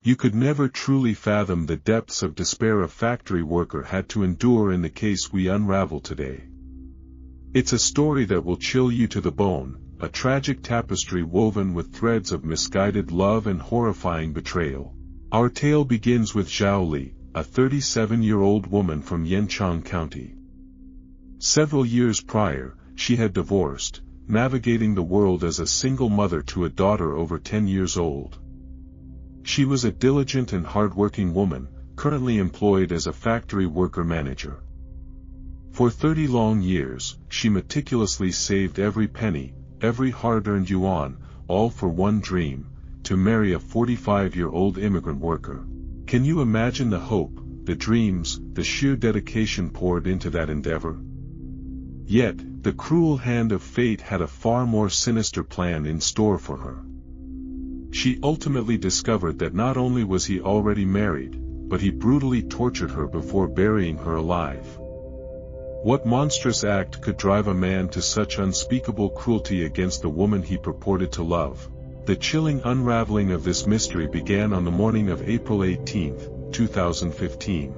You could never truly fathom the depths of despair a factory worker had to endure in the case we unravel today. It's a story that will chill you to the bone, a tragic tapestry woven with threads of misguided love and horrifying betrayal. Our tale begins with Zhao Li, a 37-year-old woman from Yanchang County. Several years prior, she had divorced, navigating the world as a single mother to a daughter over 10 years old. She was a diligent and hard-working woman, currently employed as a factory worker manager. For 30 long years, she meticulously saved every penny, every hard-earned yuan, all for one dream: to marry a 45-year-old immigrant worker. Can you imagine the hope, the dreams, the sheer dedication poured into that endeavor? Yet, the cruel hand of fate had a far more sinister plan in store for her. She ultimately discovered that not only was he already married, but he brutally tortured her before burying her alive. What monstrous act could drive a man to such unspeakable cruelty against the woman he purported to love? The chilling unraveling of this mystery began on the morning of April 18, 2015.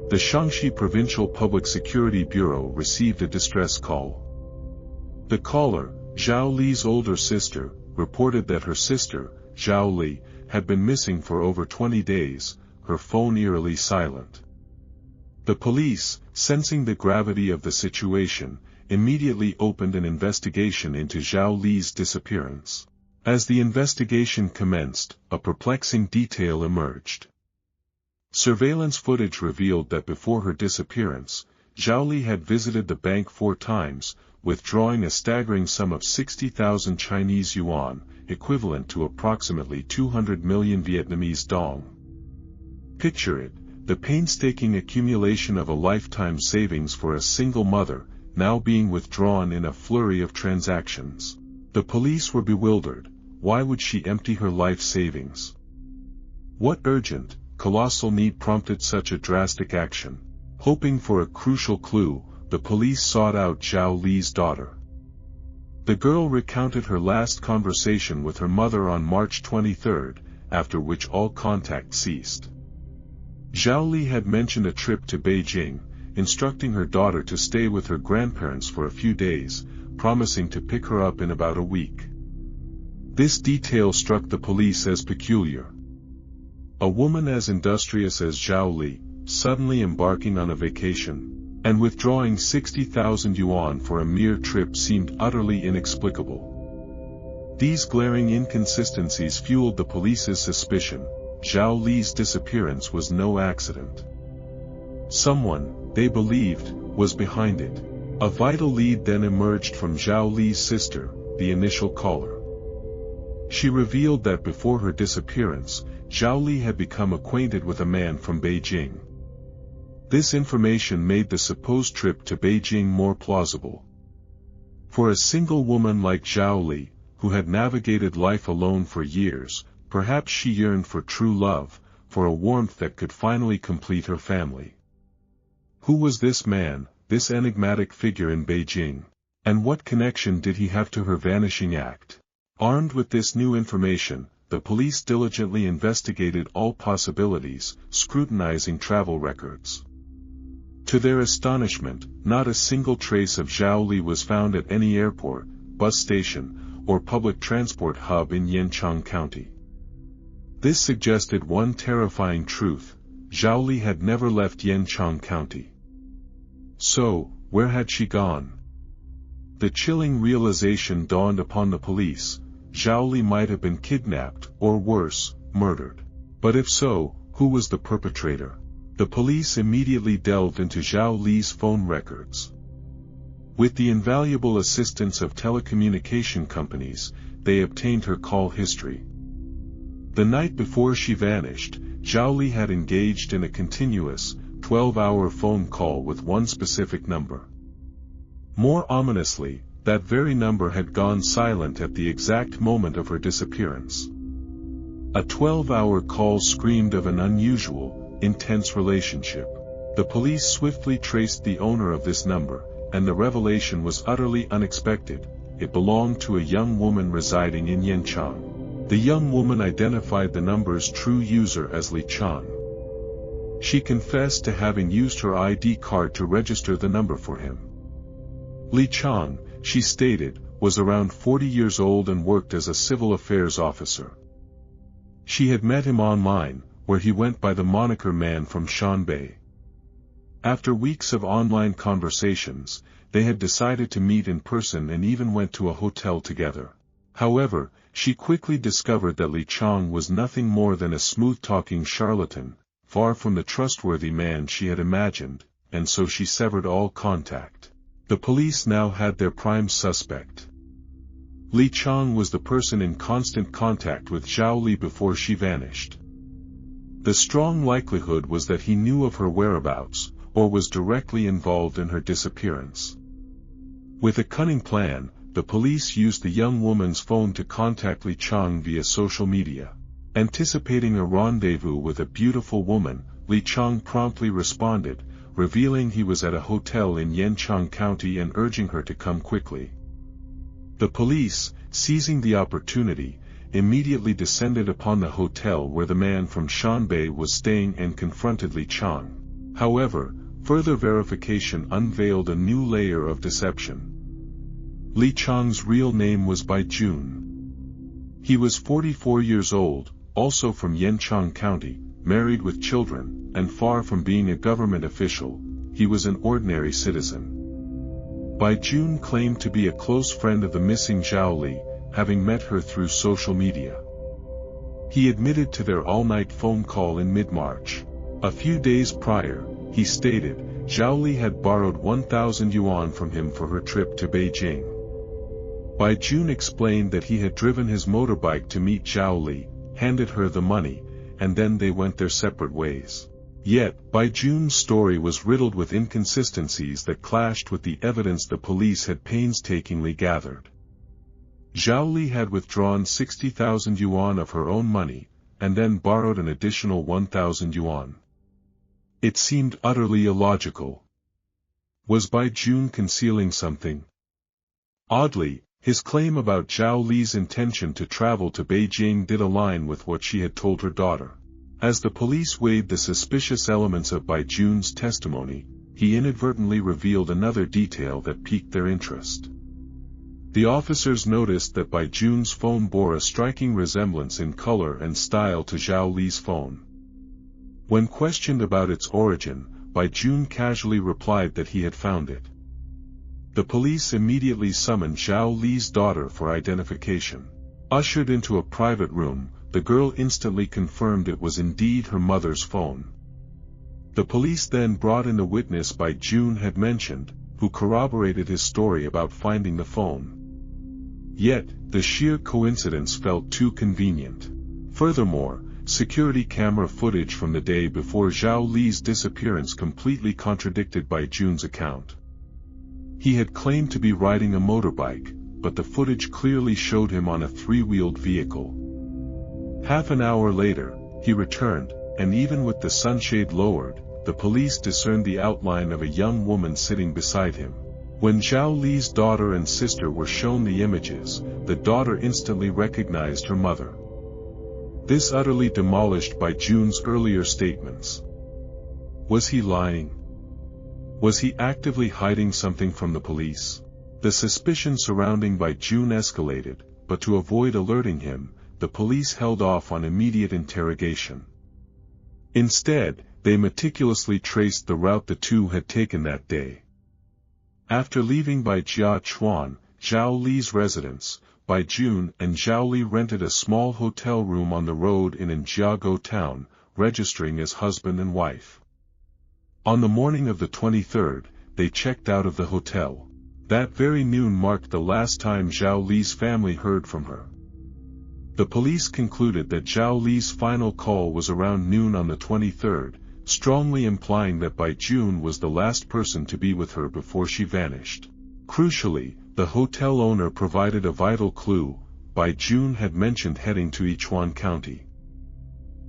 The Shaanxi Provincial Public Security Bureau received a distress call. The caller, Zhao Li's older sister, reported that her sister, Zhao Li, had been missing for over 20 days, her phone eerily silent. The police, sensing the gravity of the situation, immediately opened an investigation into Zhao Li's disappearance. As the investigation commenced, a perplexing detail emerged. Surveillance footage revealed that before her disappearance, Zhao Li had visited the bank 4 times, withdrawing a staggering sum of 60,000 Chinese yuan, equivalent to approximately 200 million Vietnamese dong. Picture it, the painstaking accumulation of a lifetime savings for a single mother, now being withdrawn in a flurry of transactions. The police were bewildered. Why would she empty her life savings? What urgent, colossal need prompted such a drastic action? Hoping for a crucial clue, the police sought out Zhao Li's daughter. The girl recounted her last conversation with her mother on March 23, after which all contact ceased. Zhao Li had mentioned a trip to Beijing, instructing her daughter to stay with her grandparents for a few days, promising to pick her up in about a week. This detail struck the police as peculiar. A woman as industrious as Zhao Li, suddenly embarking on a vacation, and withdrawing 60,000 yuan for a mere trip seemed utterly inexplicable. These glaring inconsistencies fueled the police's suspicion: Zhao Li's disappearance was no accident. Someone, they believed, was behind it. A vital lead then emerged from Zhao Li's sister, the initial caller. She revealed that before her disappearance, Zhao Li had become acquainted with a man from Beijing. This information made the supposed trip to Beijing more plausible. For a single woman like Zhao Li, who had navigated life alone for years, perhaps she yearned for true love, for a warmth that could finally complete her family. Who was this man, this enigmatic figure in Beijing? And what connection did he have to her vanishing act? Armed with this new information, the police diligently investigated all possibilities, scrutinizing travel records. To their astonishment, not a single trace of Zhao Li was found at any airport, bus station, or public transport hub in Yanchang County. This suggested one terrifying truth: Zhao Li had never left Yanchang County. So, where had she gone? The chilling realization dawned upon the police: Zhao Li might have been kidnapped, or worse, murdered. But if so, who was the perpetrator? The police immediately delved into Zhao Li's phone records. With the invaluable assistance of telecommunication companies, they obtained her call history. The night before she vanished, Zhao Li had engaged in a continuous, 12-hour phone call with one specific number. More ominously, that very number had gone silent at the exact moment of her disappearance. A 12-hour call screamed of an unusual, intense relationship. The police swiftly traced the owner of this number, and the revelation was utterly unexpected: it belonged to a young woman residing in Yanchang. The young woman identified the number's true user as Li Chang. She confessed to having used her ID card to register the number for him. Li Chang, she stated, was around 40 years old and worked as a civil affairs officer. She had met him online, where he went by the moniker Man from Shanbei. After weeks of online conversations, they had decided to meet in person and even went to a hotel together. However, she quickly discovered that Li Chang was nothing more than a smooth-talking charlatan, far from the trustworthy man she had imagined, and so she severed all contact. The police now had their prime suspect. Li Chang was the person in constant contact with Zhao Li before she vanished. The strong likelihood was that he knew of her whereabouts, or was directly involved in her disappearance. With a cunning plan, the police used the young woman's phone to contact Li Chang via social media. Anticipating a rendezvous with a beautiful woman, Li Chang promptly responded, revealing he was at a hotel in Yanchang County and urging her to come quickly. The police, seizing the opportunity, immediately descended upon the hotel where the man from Shanbei was staying and confronted Li Chang. However, further verification unveiled a new layer of deception. Li Chang's real name was Bai Jun. He was 44 years old, also from Yanchang County, married with children, and far from being a government official, he was an ordinary citizen. Bai Jun claimed to be a close friend of the missing Zhao Li, having met her through social media. He admitted to their all-night phone call in mid-March. A few days prior, he stated, Zhao Li had borrowed 1,000 yuan from him for her trip to Beijing. Bai Jun explained that he had driven his motorbike to meet Zhao Li, handed her the money, and then they went their separate ways. Yet, Bai Jun's story was riddled with inconsistencies that clashed with the evidence the police had painstakingly gathered. Zhao Li had withdrawn 60,000 yuan of her own money, and then borrowed an additional 1,000 yuan. It seemed utterly illogical. Was Bai Jun concealing something? Oddly, his claim about Zhao Li's intention to travel to Beijing did align with what she had told her daughter. As the police weighed the suspicious elements of Bai Jun's testimony, he inadvertently revealed another detail that piqued their interest. The officers noticed that Bai Jun's phone bore a striking resemblance in color and style to Zhao Li's phone. When questioned about its origin, Bai Jun casually replied that he had found it. The police immediately summoned Zhao Li's daughter for identification. Ushered into a private room, the girl instantly confirmed it was indeed her mother's phone. The police then brought in the witness Bai Jun had mentioned, who corroborated his story about finding the phone. Yet, the sheer coincidence felt too convenient. Furthermore, security camera footage from the day before Zhao Li's disappearance completely contradicted Bai Jun's account. He had claimed to be riding a motorbike, but the footage clearly showed him on a three-wheeled vehicle. Half an hour later, he returned, and even with the sunshade lowered, the police discerned the outline of a young woman sitting beside him. When Zhao Li's daughter and sister were shown the images, the daughter instantly recognized her mother. This utterly demolished Bai Jun's earlier statements. Was he lying? Was he actively hiding something from the police? The suspicion surrounding Bai Jun escalated, but to avoid alerting him, the police held off on immediate interrogation. Instead, they meticulously traced the route the two had taken that day. After leaving Bai Jiachuan, Zhao Li's residence, Bai Jun and Zhao Li rented a small hotel room on the road in Jiago town, registering as husband and wife. On the morning of the 23rd, they checked out of the hotel. That very noon marked the last time Zhao Li's family heard from her. The police concluded that Zhao Li's final call was around noon on the 23rd, strongly implying that Bai Jun was the last person to be with her before she vanished. Crucially, the hotel owner provided a vital clue: Bai Jun had mentioned heading to Yichuan County.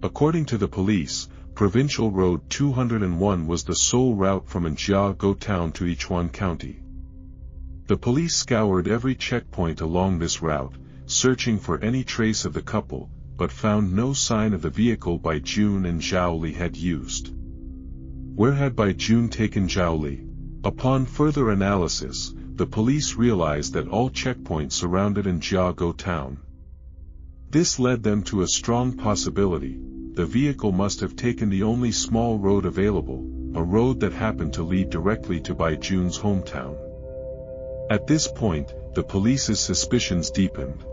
According to the police, Provincial Road 201 was the sole route from Jiago town to Yichuan County. The police scoured every checkpoint along this route, searching for any trace of the couple, but found no sign of the vehicle Bai Jun and Zhao Li had used. Where had Bai Jun taken Zhao Li? Upon further analysis, the police realized that all checkpoints surrounded in Jiago town. This led them to a strong possibility: the vehicle must have taken the only small road available, a road that happened to lead directly to Bai Jun's hometown. At this point, the police's suspicions deepened.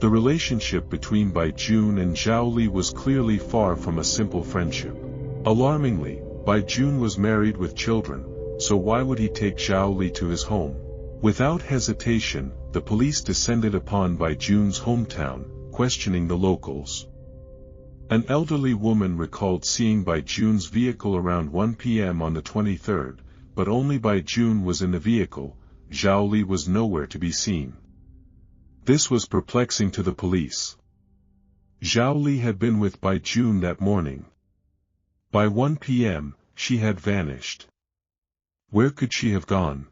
The relationship between Bai Jun and Zhao Li was clearly far from a simple friendship. Alarmingly, Bai Jun was married with children, so why would he take Zhao Li to his home? Without hesitation, the police descended upon Bai Jun's hometown, questioning the locals. An elderly woman recalled seeing Bai Jun's vehicle around 1 p.m. on the 23rd, but only Bai Jun was in the vehicle. Zhao Li was nowhere to be seen. This was perplexing to the police. Zhao Li had been with Bai Jun that morning. By 1 p.m., she had vanished. Where could she have gone?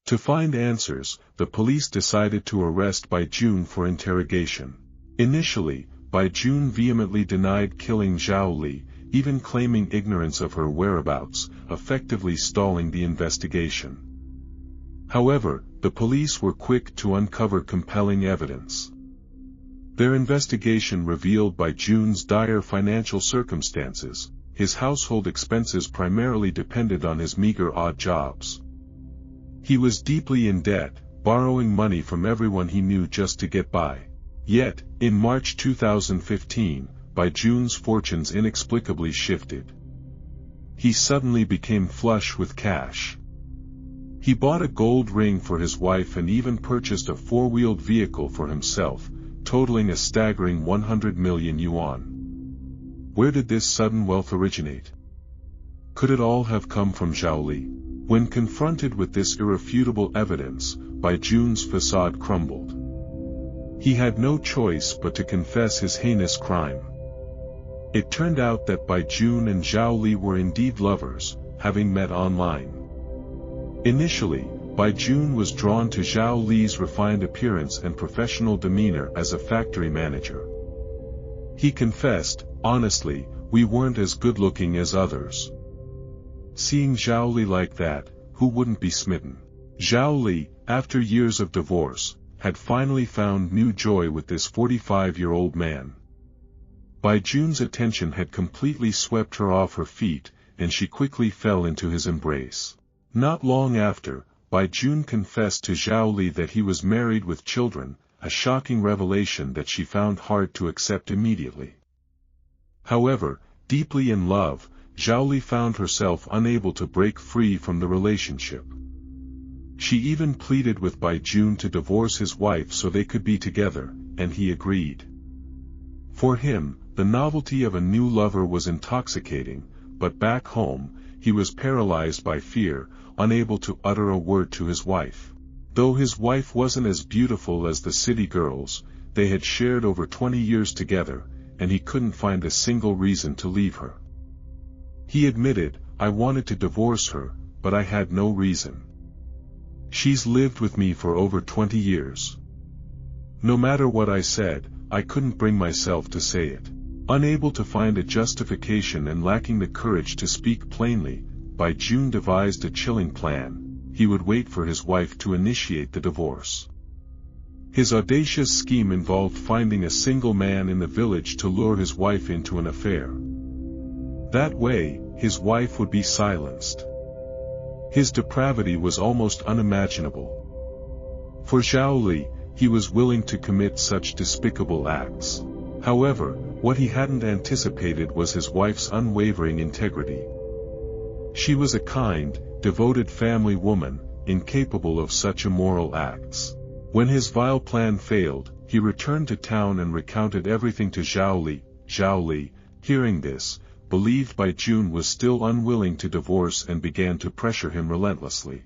To find answers, the police decided to arrest Bai Jun for interrogation. Initially, Bai Jun vehemently denied killing Zhao Li, even claiming ignorance of her whereabouts, effectively stalling the investigation. However, the police were quick to uncover compelling evidence. Their investigation revealed Bai Jun's dire financial circumstances. His household expenses primarily depended on his meager odd jobs. He was deeply in debt, borrowing money from everyone he knew just to get by. Yet, in March 2015, Bai Jun's fortunes inexplicably shifted. He suddenly became flush with cash. He bought a gold ring for his wife and even purchased a four-wheeled vehicle for himself, totaling a staggering 100 million yuan. Where did this sudden wealth originate? Could it all have come from Zhao Li? When confronted with this irrefutable evidence, Bai Jun's facade crumbled. He had no choice but to confess his heinous crime. It turned out that Bai Jun and Zhao Li were indeed lovers, having met online. Initially, Bai Jun was drawn to Zhao Li's refined appearance and professional demeanor as a factory manager. He confessed, honestly, "We weren't as good-looking as others." Seeing Zhao Li like that, who wouldn't be smitten? Zhao Li, after years of divorce, had finally found new joy with this 45-year-old man. Bai Jun's attention had completely swept her off her feet, and she quickly fell into his embrace. Not long after, Bai Jun confessed to Zhao Li that he was married with children, a shocking revelation that she found hard to accept immediately. However, deeply in love, Zhao Li found herself unable to break free from the relationship. She even pleaded with Bai Jun to divorce his wife so they could be together, and he agreed. For him, the novelty of a new lover was intoxicating, but back home, he was paralyzed by fear, unable to utter a word to his wife. Though his wife wasn't as beautiful as the city girls, they had shared over 20 years together, and he couldn't find a single reason to leave her. He admitted, "I wanted to divorce her, but I had no reason. She's lived with me for over 20 years. No matter what I said, I couldn't bring myself to say it." Unable to find a justification and lacking the courage to speak plainly, Bai Jun devised a chilling plan: he would wait for his wife to initiate the divorce. His audacious scheme involved finding a single man in the village to lure his wife into an affair. That way, his wife would be silenced. His depravity was almost unimaginable. For Zhao Li, he was willing to commit such despicable acts. However, what he hadn't anticipated was his wife's unwavering integrity. She was a kind, devoted family woman, incapable of such immoral acts. When his vile plan failed, he returned to town and recounted everything to Zhao Li. Zhao Li, hearing this, believed Bai Jun was still unwilling to divorce and began to pressure him relentlessly.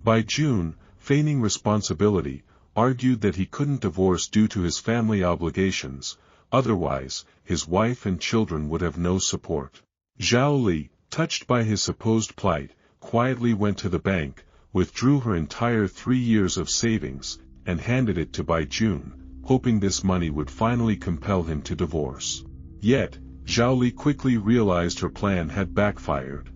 Bai Jun, feigning responsibility, argued that he couldn't divorce due to his family obligations, otherwise, his wife and children would have no support. Zhao Li, touched by his supposed plight, quietly went to the bank, withdrew her entire 3 years of savings, and handed it to Bai Jun, hoping this money would finally compel him to divorce. Yet, Zhao Li quickly realized her plan had backfired.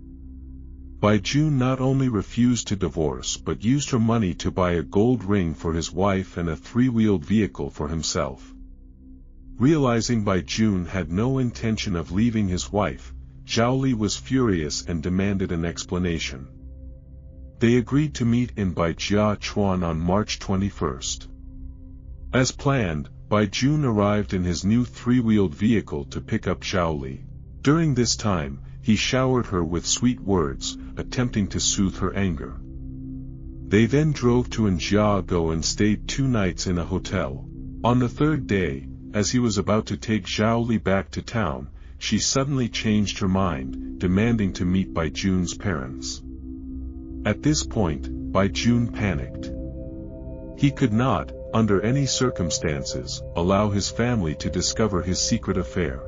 Bai Jun not only refused to divorce but used her money to buy a gold ring for his wife and a three-wheeled vehicle for himself. Realizing Bai Jun had no intention of leaving his wife, Zhao Li was furious and demanded an explanation. They agreed to meet in Baijia Chuan on March 21st. As planned, Bai Jun arrived in his new three-wheeled vehicle to pick up Zhao Li. During this time, he showered her with sweet words, attempting to soothe her anger. They then drove to Jiago and stayed 2 nights in a hotel. On the 3rd day, as he was about to take Zhao Li back to town, she suddenly changed her mind, demanding to meet Bai Jun's parents. At this point, Bai Jun panicked. He could not, under any circumstances, allow his family to discover his secret affair.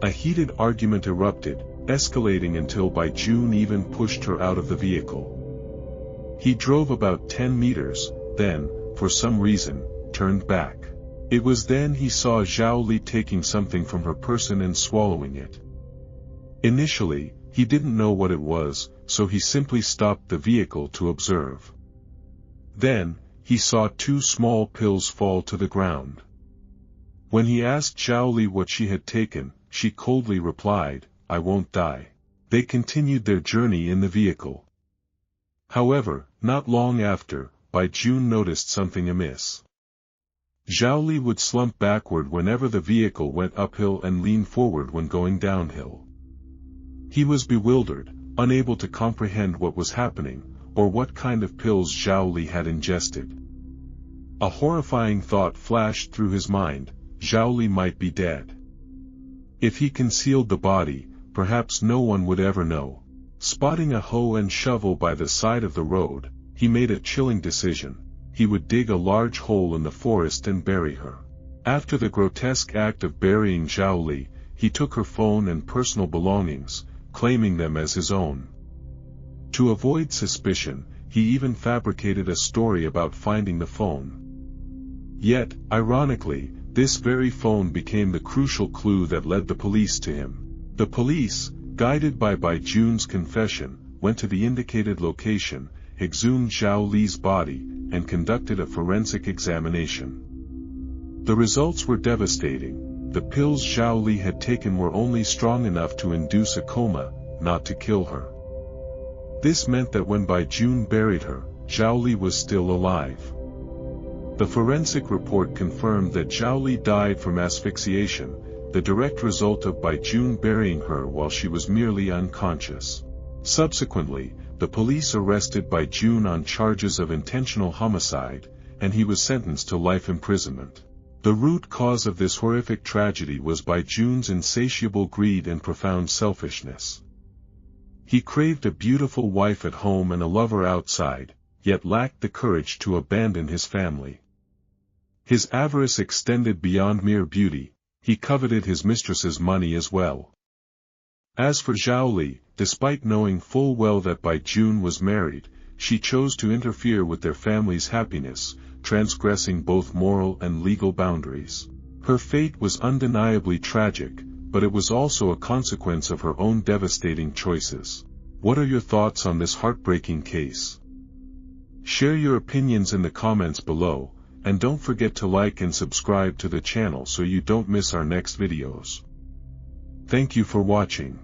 A heated argument erupted, escalating until Bai Jun even pushed her out of the vehicle. He drove about 10 meters, then, for some reason, turned back. It was then he saw Zhao Li taking something from her person and swallowing it. Initially, he didn't know what it was, so he simply stopped the vehicle to observe. Then, he saw 2 small pills fall to the ground. When he asked Zhao Li what she had taken, she coldly replied, "I won't die." They continued their journey in the vehicle. However, not long after, Bai Jun noticed something amiss. Zhao Li would slump backward whenever the vehicle went uphill and lean forward when going downhill. He was bewildered, unable to comprehend what was happening, or what kind of pills Zhao Li had ingested. A horrifying thought flashed through his mind: Zhao Li might be dead. If he concealed the body, perhaps no one would ever know. Spotting a hoe and shovel by the side of the road, he made a chilling decision: he would dig a large hole in the forest and bury her. After the grotesque act of burying Zhao Li, he took her phone and personal belongings, claiming them as his own. To avoid suspicion, he even fabricated a story about finding the phone. Yet, ironically, this very phone became the crucial clue that led the police to him. The police, guided by Bai Jun's confession, went to the indicated location, exhumed Zhao Li's body, and conducted a forensic examination. The results were devastating. The pills Zhao Li had taken were only strong enough to induce a coma, not to kill her. This meant that when Bai Jun buried her, Zhao Li was still alive. The forensic report confirmed that Zhao Li died from asphyxiation, the direct result of Bai Jun burying her while she was merely unconscious. Subsequently, the police arrested Bai Jun on charges of intentional homicide, and he was sentenced to life imprisonment. The root cause of this horrific tragedy was Bai Jun's insatiable greed and profound selfishness. He craved a beautiful wife at home and a lover outside, yet lacked the courage to abandon his family. His avarice extended beyond mere beauty; he coveted his mistress's money as well. As for Zhao Li, despite knowing full well that Bai Jun was married, she chose to interfere with their family's happiness, transgressing both moral and legal boundaries. Her fate was undeniably tragic, but it was also a consequence of her own devastating choices. What are your thoughts on this heartbreaking case? Share your opinions in the comments below, and don't forget to like and subscribe to the channel so you don't miss our next videos. Thank you for watching.